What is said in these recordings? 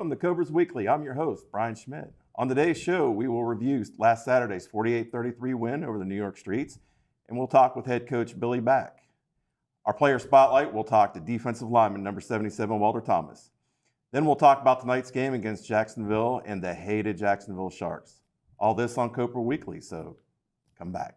Welcome to Cobras Weekly. I'm your host, Brian Schmidt. On today's show, we will review last Saturday's 48-33 win over the New York Streets, and we'll talk with head coach Billy Back. Our player spotlight, we'll talk to defensive lineman number 77, Walter Thomas. Then we'll talk about tonight's game against Jacksonville and the hated Jacksonville Sharks. All this on Cobra Weekly, so come back.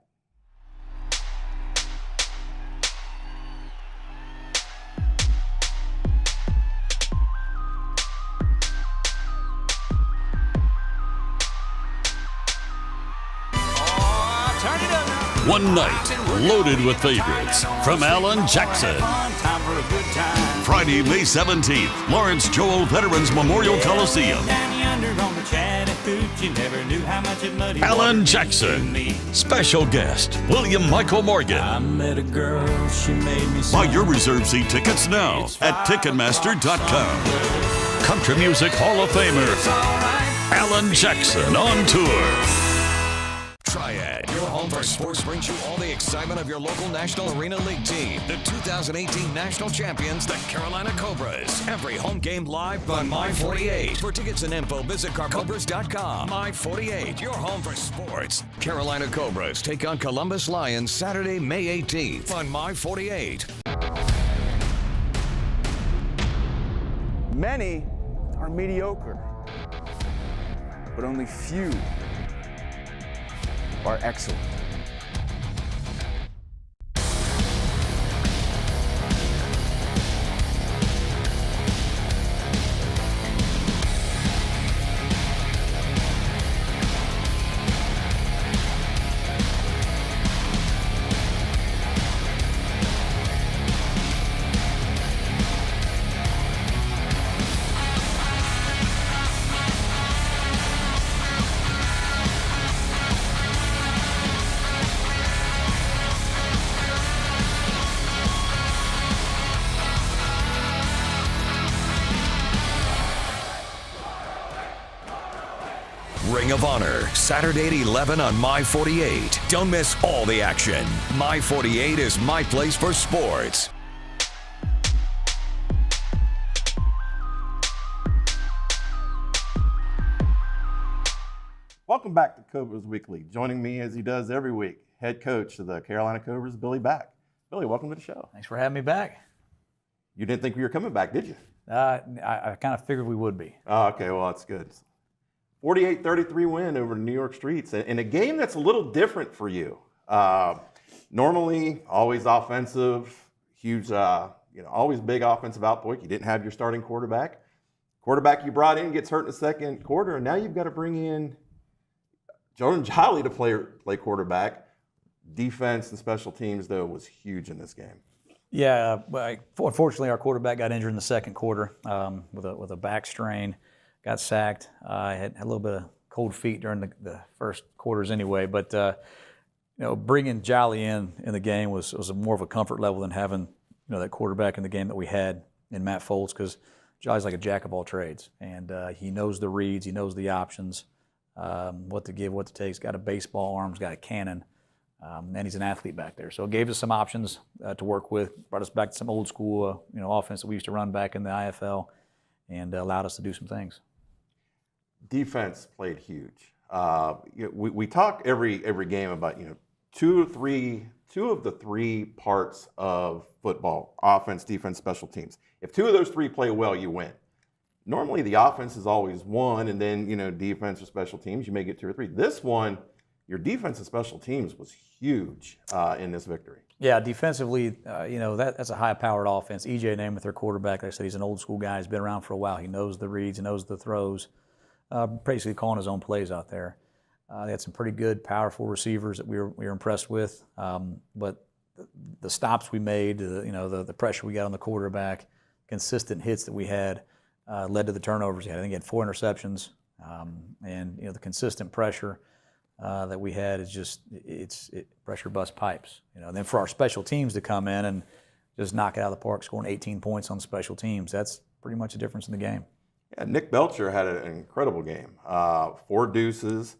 One night, loaded with favorites from Alan Jackson. Friday, May 17th, Lawrence Joel Veterans Memorial Coliseum. Alan Jackson. Special guest, William Michael Morgan. Buy your reserve seat tickets now at Ticketmaster.com. Country Music Hall of Famer, Alan Jackson on tour. Triad, your home for sports, brings you all the excitement of your local National Arena League team. The 2018 national champions, the Carolina Cobras. Every home game live on My48. For tickets and info, visit carcobras.com. My48, your home for sports. Carolina Cobras take on Columbus Lions Saturday, May 18th on My48. Many are mediocre, but only few are excellent. Ring of Honor, Saturday at 11 on My48. Don't miss all the action. My48 is my place for sports. Welcome back to Cobras Weekly. Joining me as he does every week, head coach of the Carolina Cobras, Billy Back. Billy, welcome to the show. Thanks for having me back. You didn't think we were coming back, did you? I kind of figured we would be. Oh, okay, well, that's good. 48-33 win over the New York Streets in a game that's a little different for you. Normally, always offensive, huge, always big offensive output. You didn't have your starting quarterback. Quarterback you brought in gets hurt in the second quarter, and now you've got to bring in Jordan Jolly to play quarterback. Defense and special teams, though, was huge in this game. Yeah, unfortunately, our quarterback got injured in the second quarter with a back strain. Got sacked. I had a little bit of cold feet during the first quarters anyway. But bringing Jolly in the game was more of a comfort level than having that quarterback in the game that we had in Matt Foltz, because Jolly's like a jack of all trades, and he knows the reads, he knows the options, what to give, what to take. He's got a baseball arm, he's got a cannon, and he's an athlete back there. So it gave us some options to work with. Brought us back to some old school offense that we used to run back in the IFL, and allowed us to do some things. Defense played huge. We talk every game about two of the three parts of football: offense, defense, special teams. If two of those three play well, you win. Normally, the offense is always one, and then defense or special teams, you may get two or three. This one, your defense and special teams was huge in this victory. Yeah, defensively, that's a high-powered offense. E.J. Namath, their quarterback, like I said, he's an old school guy. He's been around for a while. He knows the reads, he knows the throws. Basically calling his own plays out there. They had some pretty good, powerful receivers that we were impressed with. But the stops we made, the pressure we got on the quarterback, consistent hits that we had, led to the turnovers he had. I think he had 4 interceptions, and the consistent pressure that we had is just it pressure bust pipes. And then for our special teams to come in and just knock it out of the park, scoring 18 points on special teams, that's pretty much a difference in the game. Yeah, Nick Belcher had an incredible game. 4 deuces,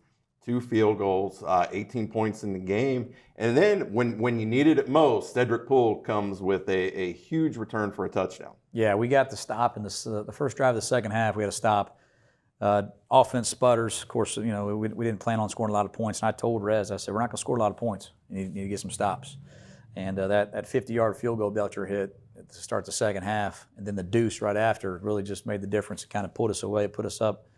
2 field goals, 18 points in the game. And then when you needed it most, Cedric Poole comes with a huge return for a touchdown. Yeah, we got the stop in the first drive of the second half. We had a stop. Offense sputters. Of course, we didn't plan on scoring a lot of points. And I told Rez, I said, we're not going to score a lot of points. You need to get some stops. And that 50-yard field goal Belcher hit to start the second half, and then the deuce right after really just made the difference. It kind of pulled us away. It put us up.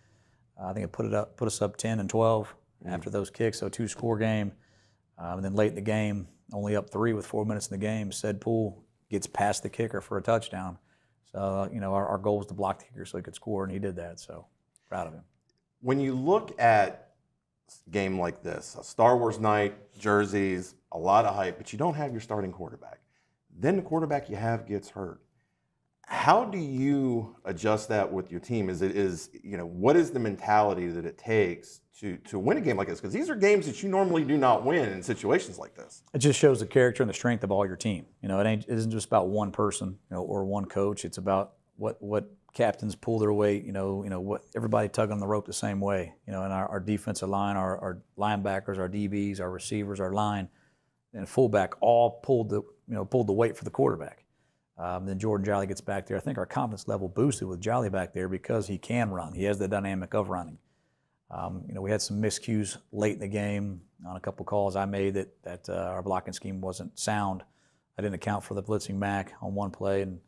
I think it put us up 10 and 12 after those kicks. So 2-score game. And then late in the game, only up 3 with 4 minutes in the game, Ced Poole gets past the kicker for a touchdown. So our goal was to block the kicker so he could score, and he did that. So proud of him. When you look at a game like this, a Star Wars night, jerseys, a lot of hype, but you don't have your starting quarterback. Then the quarterback you have gets hurt. How do you adjust that with your team? What is the mentality that it takes to win a game like this? Because these are games that you normally do not win in situations like this. It just shows the character and the strength of all your team. It isn't just about one person, or one coach. It's about what captains pull their weight. What everybody tug on the rope the same way. And our defensive line, our linebackers, our DBs, our receivers, our line, and fullback all pulled the weight for the quarterback. Then Jordan Jolly gets back there. I think our confidence level boosted with Jolly back there because he can run. He has the dynamic of running. We had some miscues late in the game on a couple calls I made that our blocking scheme wasn't sound. I didn't account for the blitzing Mac on one play, and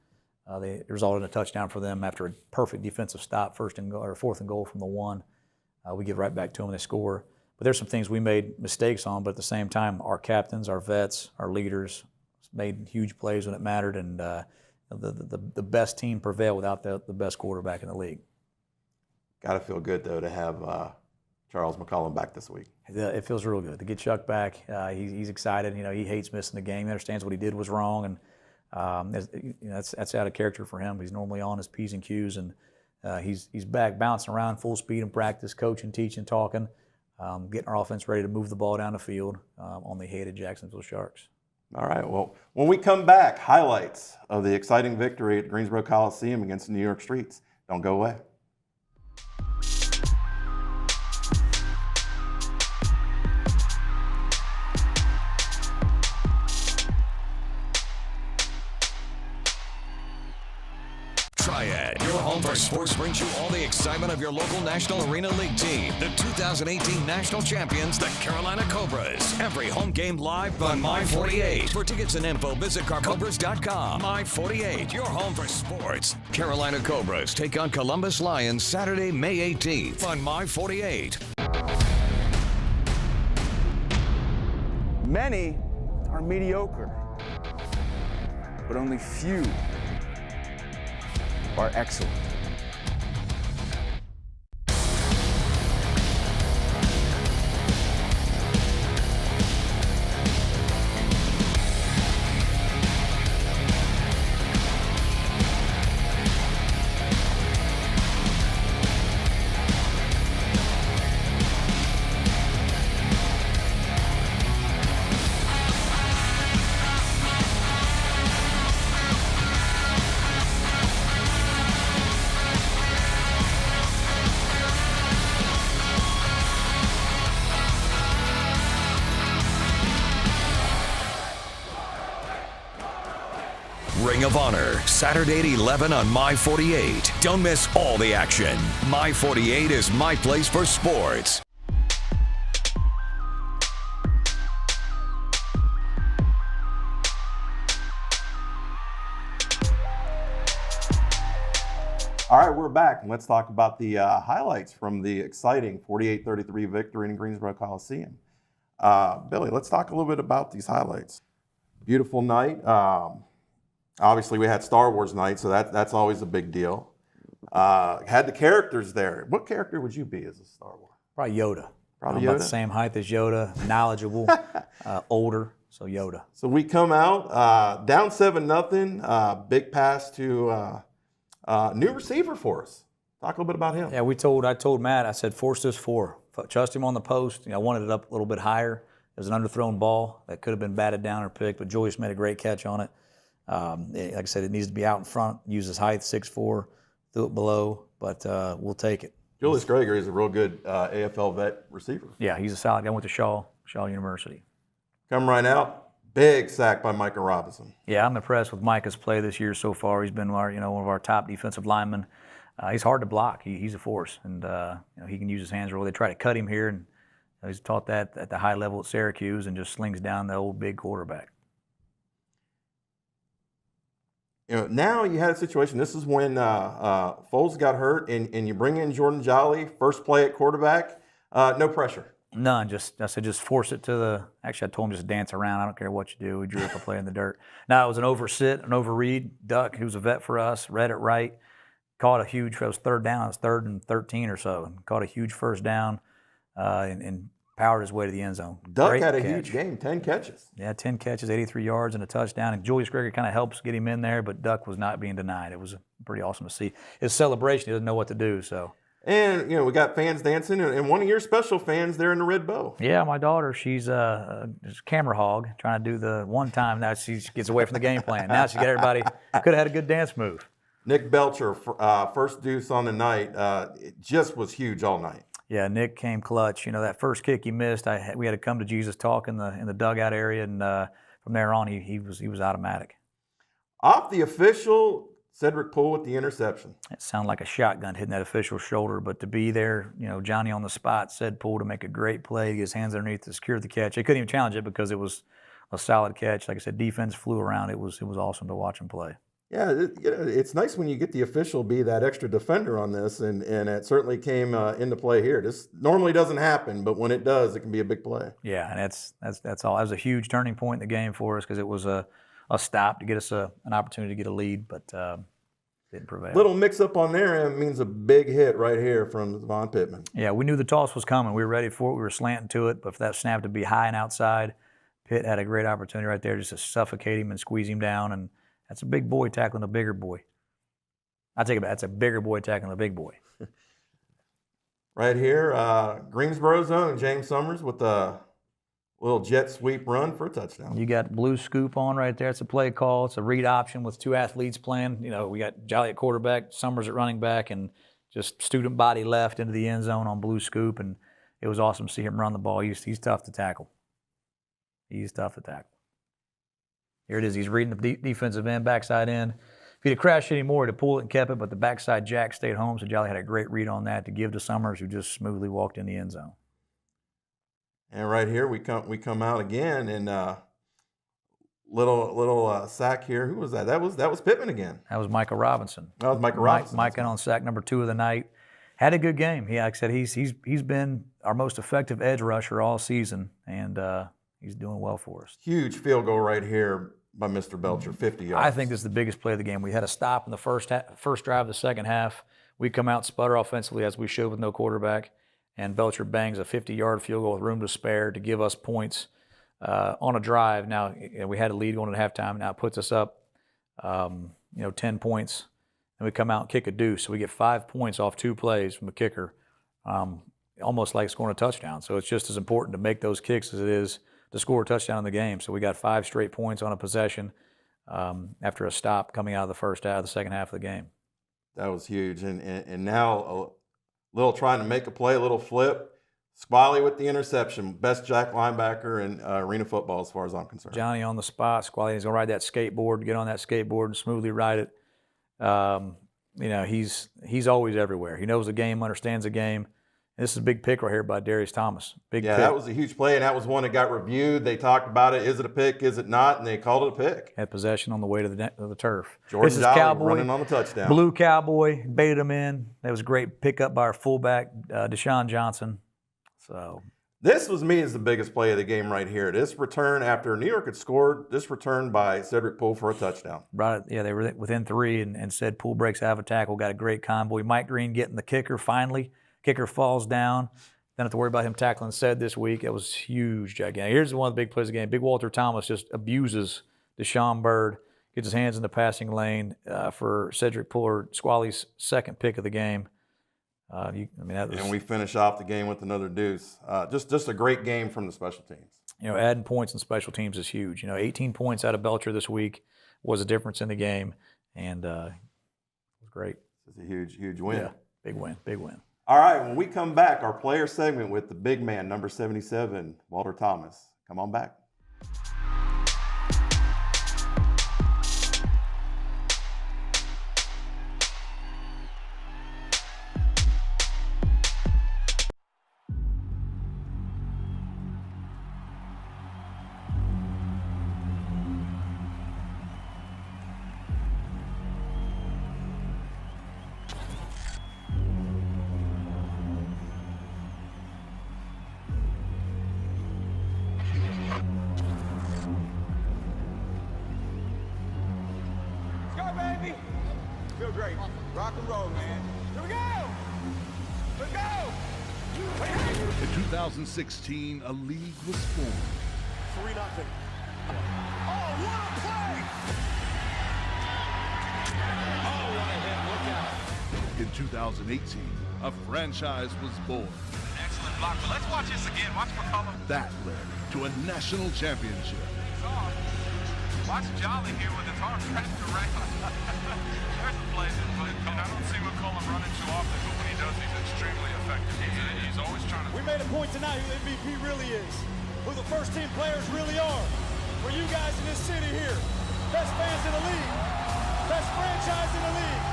they resulted in a touchdown for them after a perfect defensive stop, 4th and goal from the 1. We give right back to them and they score. But there's some things we made mistakes on, but at the same time, our captains, our vets, our leaders made huge plays when it mattered, and the best team prevailed without the best quarterback in the league. Got to feel good, though, to have Charles McCollum back this week. It feels real good to get Chuck back. He's excited. He hates missing the game. He understands what he did was wrong, and that's out of character for him. He's normally on his P's and Q's, and he's back bouncing around full speed in practice, coaching, teaching, talking, getting our offense ready to move the ball down the field on the hated Jacksonville Sharks. All right, well, when we come back, highlights of the exciting victory at Greensboro Coliseum against the New York Streets. Don't go away. Triad, your home for sports, brings you all the excitement of your local National Arena League team. The 2018 national champions, the Carolina Cobras. Every home game live on My48. For tickets and info, visit carcobras.com. My48, your home for sports. Carolina Cobras take on Columbus Lions Saturday, May 18th on My48. Many are mediocre, but only few are excellent. Ring of Honor, Saturday at 11 on My48. Don't miss all the action. My48 is my place for sports. All right, we're back, and let's talk about the highlights from the exciting 48-33 victory in Greensboro Coliseum. Billy, let's talk a little bit about these highlights. Beautiful night. Obviously, we had Star Wars night, so that's always a big deal. Had the characters there. What character would you be as a Star Wars? Probably Yoda. Probably I'm Yoda. about the same height as Yoda, knowledgeable, older, so Yoda. So we come out down 7-0. Big pass to new receiver for us. Talk a little bit about him. Yeah, I told Matt, I said, force this 4. Trust him on the post. I wanted it up a little bit higher. It was an underthrown ball that could have been batted down or picked, but Julius made a great catch on it. Like I said, it needs to be out in front. Use his height, 6'4", threw it below, but we'll take it. Julius Gregory is a real good AFL vet receiver. Yeah, he's a solid guy. Went to Shaw University. Come right out. Big sack by Micah Robinson. Yeah, I'm impressed with Micah's play this year so far. He's been one of our top defensive linemen. He's hard to block. He's a force, and he can use his hands real. They try to cut him here, and he's taught that at the high level at Syracuse, and just slings down the old big quarterback. Now you had a situation. This is when Foles got hurt, and you bring in Jordan Jolly, first play at quarterback. No pressure. None. I said just force it to the. Actually, I told him just dance around. I don't care what you do. We drew up a play in the dirt. Now it was an oversit, an overread. Duck, who was a vet for us, read it right. Caught a huge. It was third down. It was 3rd and 13 or so, and caught a huge first down, and powered his way to the end zone. Duck Great had a catch. huge game, 10 catches. Yeah, 10 catches, 83 yards, and a touchdown. And Julius Gregory kind of helps get him in there, but Duck was not being denied. It was pretty awesome to see. His celebration, he doesn't know what to do, so. And, we got fans dancing, and one of your special fans there in the red bow. Yeah, my daughter, she's a camera hog, trying to do the one time. Now she gets away from the game plan. Now she got everybody, could have had a good dance move. Nick Belcher, first deuce on the night, it just was huge all night. Yeah, Nick came clutch. That first kick he missed, we had to come to Jesus talk in the dugout area, and from there on, he was automatic. Off the official, Cedric Poole with the interception. It sounded like a shotgun hitting that official's shoulder, but to be there, Johnny on the spot said Poole to make a great play, get his hands underneath to secure the catch. They couldn't even challenge it because it was a solid catch. Like I said, defense flew around. It was awesome to watch him play. Yeah, it's nice when you get the official be that extra defender on this, and it certainly came into play here. This normally doesn't happen, but when it does, it can be a big play. Yeah, and that's all. That was a huge turning point in the game for us because it was a stop to get us an opportunity to get a lead, but didn't prevail. Little mix-up on their end means a big hit right here from Von Pittman. Yeah, we knew the toss was coming. We were ready for it. We were slanting to it, but for that snap to be high and outside, Pitt had a great opportunity right there just to suffocate him and squeeze him down, and that's a big boy tackling a bigger boy. I take it back. That's a bigger boy tackling a big boy. Right here, Greensboro's own James Summers with a little jet sweep run for a touchdown. You got blue scoop on right there. It's a play call. It's a read option with 2 athletes playing. We got Jolly at quarterback, Summers at running back, and just student body left into the end zone on blue scoop, and it was awesome to see him run the ball. He's tough to tackle. He's tough to tackle. Here it is. He's reading the defensive end, backside end. If he'd have crashed anymore, he'd have pulled it and kept it, but the backside jack stayed home, so Jolly had a great read on that to give to Summers, who just smoothly walked in the end zone. And right here we come out again, and little sack here. Who was that? That was Pittman again. That was Micah Robinson. That was Micah Robinson. Micah on sack number 2 of the night. Had a good game. Like I said, he's been our most effective edge rusher all season, and he's doing well for us. Huge field goal right here by Mr. Belcher, 50 yards. I think this is the biggest play of the game. We had a stop in the first drive of the second half. We come out, sputter offensively as we should with no quarterback, and Belcher bangs a 50-yard field goal with room to spare to give us points on a drive. Now, we had a lead going at halftime. Now it puts us up, 10 points, and we come out and kick a deuce. So we get 5 points off 2 plays from a kicker, almost like scoring a touchdown. So it's just as important to make those kicks as it is to score a touchdown in the game. So we got 5 straight points on a possession after a stop coming out of the second half of the game. That was huge. And now a little trying to make a play, a little flip. Squally with the interception. Best jack linebacker in arena football as far as I'm concerned. Johnny on the spot. Squally is going to ride that skateboard, get on that skateboard and smoothly ride it. He's always everywhere. He knows the game, understands the game. This is a big pick right here by Darius Thomas. Big pick. That was a huge play, and that was one that got reviewed. They talked about it. Is it a pick? Is it not? And they called it a pick. Had possession on the way to the turf. Jordan Jolly running on the touchdown. Blue Cowboy, baited him in. That was a great pickup by our fullback, Deshaun Johnson. So this was me as the biggest play of the game right here. This return after New York had scored, this return by Cedric Poole for a touchdown. They were within 3 and said Poole breaks out of a tackle, got a great convoy. Mike Green getting the kicker finally. Kicker falls down. Don't have to worry about him tackling Said this week. It was huge, gigantic. Here's one of the big plays of the game. Big Walter Thomas just abuses Deshaun Bird, gets his hands in the passing lane for Cedric Poole, Squally's second pick of the game. And we finish off the game with another deuce. Just a great game from the special teams. Adding points in special teams is huge. 18 points out of Belcher this week was a difference in the game, and it was great. It's a huge win. Yeah, big win. All right, when we come back, our player segment with the big man, number 77, Walter Thomas. Come on back. Baby. Feel great. Rock and roll, man. Here we go. Let's go. In 2016, a league was formed. 3-0. Oh, what a play! Oh, what a hit. Look out. In 2018, a franchise was born. Excellent block, but let's watch this again. Watch McCollum. That led to a national championship. Watch Jolly here with his arm wrapped around. There's a play that play. And I don't see McCollum running too often, but when he does, he's extremely effective. He's always trying to. We made a point tonight who MVP really is, who the first team players really are. For you guys in this city here, best fans in the league, best franchise in the league.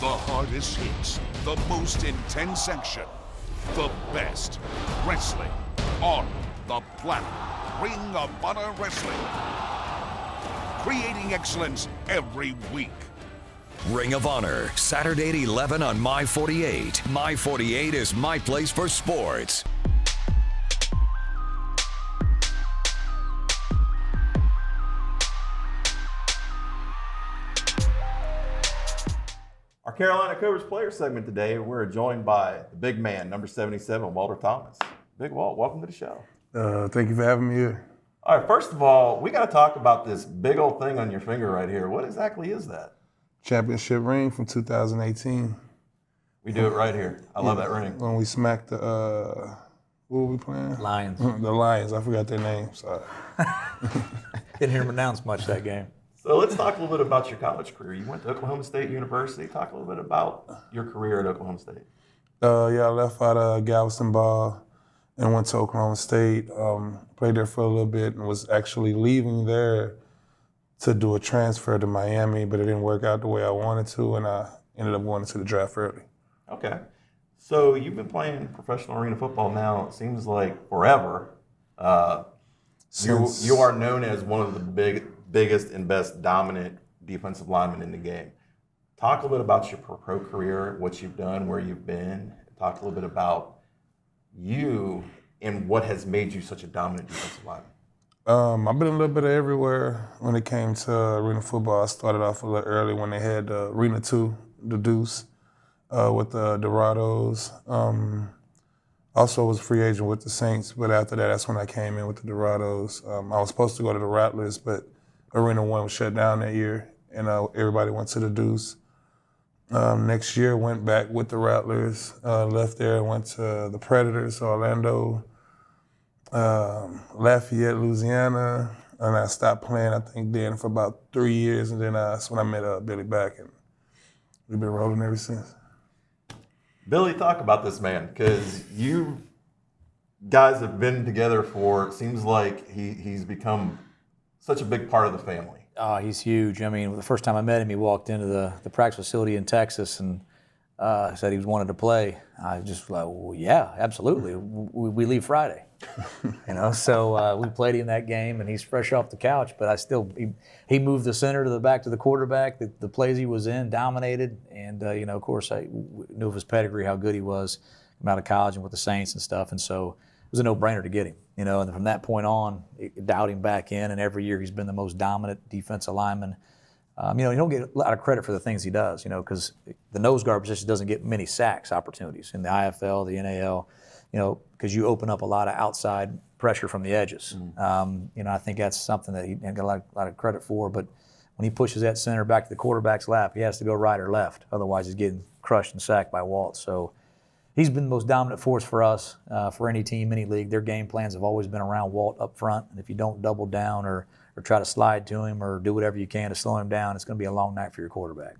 The hardest hits, the most intense action, the best wrestling on the planet. Ring of Honor Wrestling. Creating excellence every week. Ring of Honor, Saturday at 11 on My 48. My 48 is my place for sports. Our Carolina Cobras player segment today, we're joined by the big man, number 77, Walter Thomas. Big Walt, welcome to the show. Thank you for having me here. All right, first of all, we got to talk about this big old thing on your finger right here. What exactly is that? Championship ring from 2018. We do it right here. I love that ring. When we smacked the, what were we playing? Lions. The Lions. I forgot their name. Sorry. Didn't hear him announce much that game. So let's talk a little bit about your college career. You went to Oklahoma State University. Talk a little bit about your career at Oklahoma State. Yeah, I left out of Galveston Ball and went to Oklahoma State. Played there for a little bit and was actually leaving there to do a transfer to Miami, but it didn't work out the way I wanted to, and I ended up going to the draft early. Okay. So you've been playing professional arena football now, it seems like forever. You are known as one of the biggest and best dominant defensive linemen in the game. Talk a little bit about your pro career, what you've done, where you've been. Talk a little bit about you and what has made you such a dominant defensive lineman. I've been a little bit of everywhere when it came to arena football. I started off a little early when they had Arena 2, the Deuce, with the Dorados. Also was a free agent with the Saints, but after that, that's when I came in with the Dorados. I was supposed to go to the Rattlers, but Arena 1 was shut down that year, and everybody went to the Deuce. Next year, went back with the Rattlers, left there and went to the Predators, Orlando, Lafayette, Louisiana, and I stopped playing, I think, then for about 3 years, and then that's when I met Billy back, and we've been rolling ever since. Billy, talk about this man, because you guys have been together for, it seems like he's become such a big part of the family. Oh, he's huge. I mean, the first time I met him, he walked into the practice facility in Texas and said he wanted to play. I was just like, well, yeah, absolutely. We leave Friday. So we played him that game, and he's fresh off the couch, but he moved the center to the back to the quarterback. The plays he was in, dominated, and of course I knew of his pedigree, how good he was, come out of college and with the Saints and stuff, and so it was a no-brainer to get him. And from that point on, it dialed him back in, and every year he's been the most dominant defensive lineman. You don't get a lot of credit for the things he does, because the nose guard position doesn't get many sacks opportunities in the IFL, the NAL, because you open up a lot of outside pressure from the edges. I think that's something that he got a lot of credit for. But when he pushes that center back to the quarterback's lap, he has to go right or left. Otherwise, he's getting crushed and sacked by Walt. So he's been the most dominant force for us, for any team, any league. Their game plans have always been around Walt up front. And if you don't double down or try to slide to him or do whatever you can to slow him down, it's going to be a long night for your quarterback.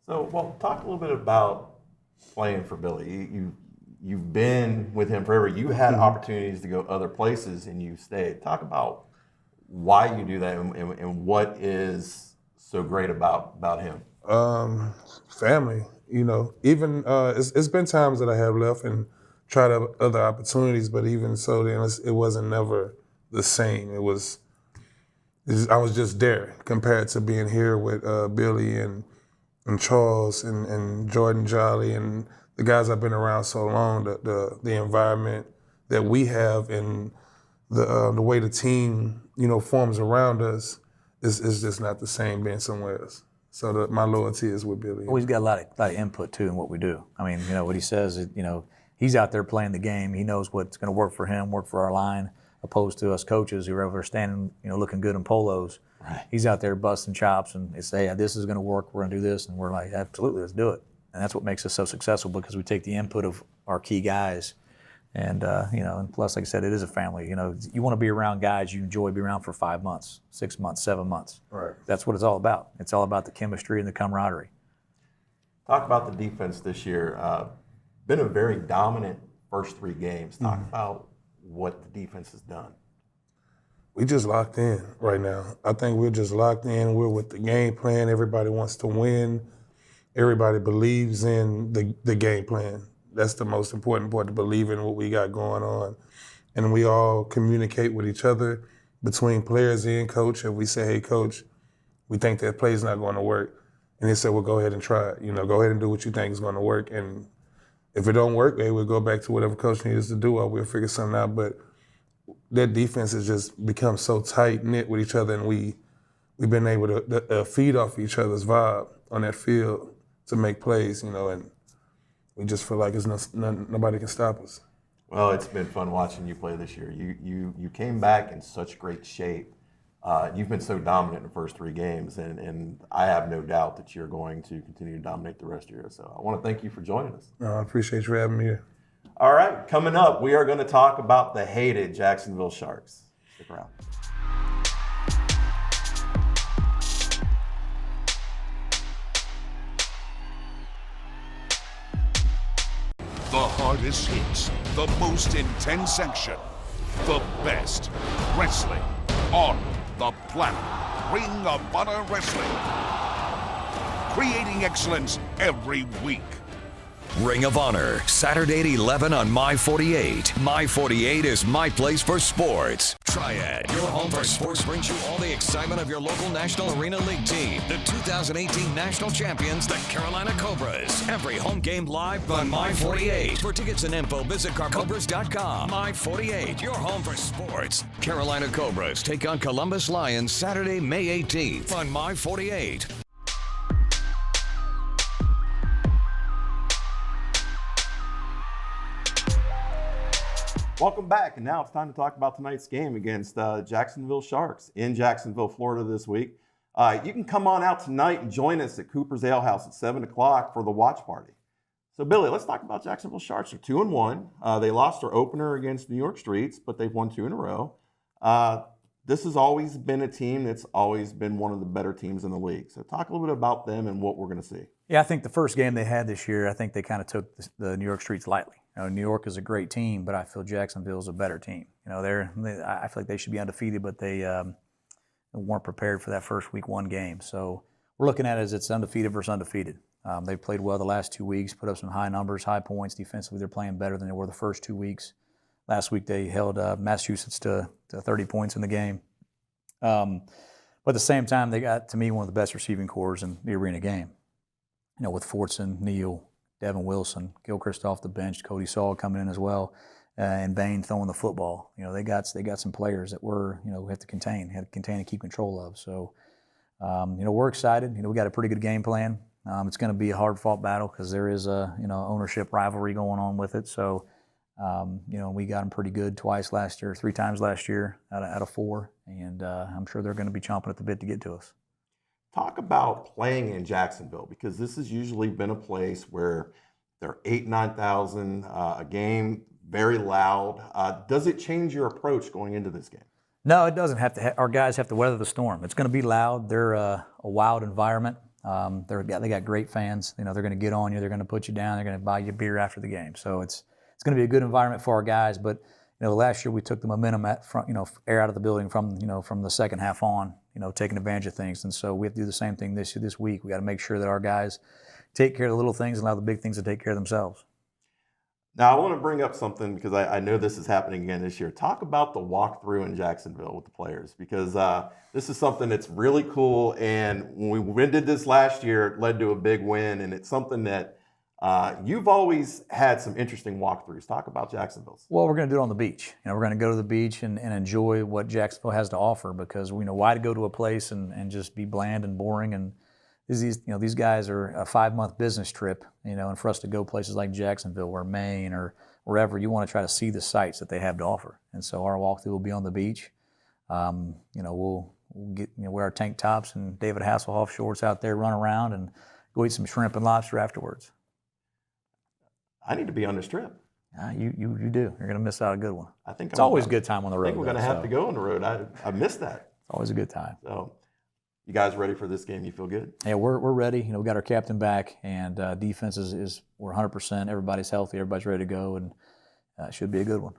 So, well, talk a little bit about playing for Billy. You've been with him forever. You had opportunities to go other places, and you stayed. Talk about why you do that and what is so great about him. Family, even it's been times that I have left and tried other opportunities, but even so, then it wasn't never the same. I was just there compared to being here with Billy and Charles and Jordan Jolly and the guys I've been around so long. The environment that we have and the way the team forms around us is just not the same being somewhere else. So my loyalty is with Billy. Well, he's got a lot of input too in what we do. I mean, what he says is, he's out there playing the game. He knows what's going to work for him, work for our line, opposed to us coaches who are over standing, looking good in polos. Right. He's out there busting chops and they say, this is going to work. We're going to do this, and we're like, absolutely, let's do it. And that's what makes us so successful, because we take the input of our key guys. And, and plus, like I said, it is a family. You want to be around guys you enjoy being around for 5 months, 6 months, 7 months. Right. That's what it's all about. It's all about the chemistry and the camaraderie. Talk about the defense this year. Been a very dominant first 3 games. Talk about what the defense has done. We just locked in right now. I think we're just locked in. We're with the game plan. Everybody wants to win. Everybody believes in the game plan. That's the most important part, to believe in what we got going on. And we all communicate with each other between players and coach. If we say, hey, coach, we think that play's not going to work. And they say, well, go ahead and try it. Go ahead and do what you think is going to work. And if it don't work, hey, we'll go back to whatever coach needs to do, or we'll figure something out. But that defense has just become so tight-knit with each other, and we've been able to feed off each other's vibe on that field to make plays, and we just feel like nobody can stop us. Well, it's been fun watching you play this year. You came back in such great shape. You've been so dominant in the first 3 games, and I have no doubt that you're going to continue to dominate the rest of the year. So I want to thank you for joining us. I appreciate you having me here. All right, coming up, we are going to talk about the hated Jacksonville Sharks. Stick around. The hardest hits, the most intense section, the best wrestling on the planet. Ring of Honor Wrestling. Creating excellence every week. Ring of Honor, Saturday at 11 on My 48. My 48 is my place for sports. Triad, your home for sports, brings you all the excitement of your local National Arena League team. The 2018 national champions, the Carolina Cobras. Every home game live on My 48. For tickets and info, visit carcobras.com. My 48, your home for sports. Carolina Cobras take on Columbus Lions Saturday, May 18th on My 48. Welcome back, and now it's time to talk about tonight's game against Jacksonville Sharks in Jacksonville, Florida this week. You can come on out tonight and join us at Cooper's Ale House at 7 o'clock for the watch party. So, Billy, let's talk about Jacksonville Sharks. They're 2-1. They lost their opener against New York Streets, but they've won 2 in a row. This has always been a team that's always been one of the better teams in the league. So talk a little bit about them and what we're going to see. Yeah, I think the first game they had this year, I think they kind of took the New York Streets lightly. New York is a great team, but I feel Jacksonville is a better team. I feel like they should be undefeated, but they weren't prepared for that first week 1 game. So we're looking at it as it's undefeated versus undefeated. They've played well the last 2 weeks, put up some high numbers, high points. Defensively, they're playing better than they were the first 2 weeks. Last week they held Massachusetts to 30 points in the game. But at the same time, they got, to me, one of the best receiving corps in the arena game. With Fortson, Neal, Devin Wilson, Gilchrist off the bench, Cody Saul coming in as well, and Bain throwing the football. They got some players that we had to contain and keep control of. So, we're excited. We got a pretty good game plan. It's going to be a hard-fought battle because there is a ownership rivalry going on with it. So, we got them pretty good 3 times last year out of 4, and I'm sure they're going to be chomping at the bit to get to us. Talk about playing in Jacksonville, because this has usually been a place where there are 9,000 a game, very loud. Does it change your approach going into this game? No, it doesn't have to. Our guys have to weather the storm. It's going to be loud. They're a wild environment. They got great fans. They're going to get on you. They're going to put you down. They're going to buy you beer after the game. So it's going to be a good environment for our guys. But last year we took the momentum air out of the building from the second half on. Taking advantage of things. And so we have to do the same thing this week. We got to make sure that our guys take care of the little things and allow the big things to take care of themselves. Now, I want to bring up something because I know this is happening again this year. Talk about the walkthrough in Jacksonville with the players, because this is something that's really cool. And when we did this last year, it led to a big win. And it's something that you've always had some interesting walkthroughs. Talk about Jacksonville's. Well, we're going to do it on the beach. We're going to go to the beach and enjoy what Jacksonville has to offer, because we know why to go to a place and just be bland and boring. And these guys are a 5-month business trip, and for us to go places like Jacksonville or Maine or wherever, you want to try to see the sights that they have to offer. And so our walkthrough will be on the beach. We'll get wear our tank tops and David Hasselhoff shorts out there, run around, and go eat some shrimp and lobster afterwards. I need to be on this trip. You do. You're going to miss out a good one. I think it's always a good time on the road. I think we're going to have to go on the road. I missed that. It's always a good time. So, you guys ready for this game? You feel good? Yeah, we're ready. We got our captain back, and defense we're 100%. Everybody's healthy. Everybody's ready to go, and it should be a good one.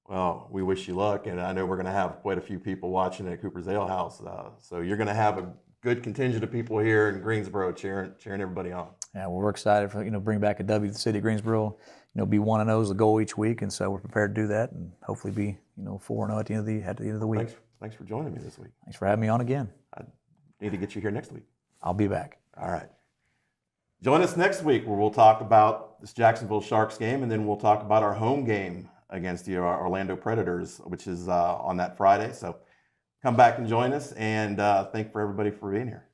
Well, we wish you luck, and I know we're going to have quite a few people watching at Cooper's Ale House. So you're going to have a good contingent of people here in Greensboro cheering everybody on. Yeah, well, we're excited for bring back a W to the city of Greensboro. Be 1-0 is the goal each week, and so we're prepared to do that, and hopefully be 4-0 at the end of the week. Thanks for joining me this week. Thanks for having me on again. I need to get you here next week. I'll be back. All right. Join us next week where we'll talk about this Jacksonville Sharks game, and then we'll talk about our home game against the Orlando Predators, which is on that Friday. So come back and join us, and thank for everybody for being here.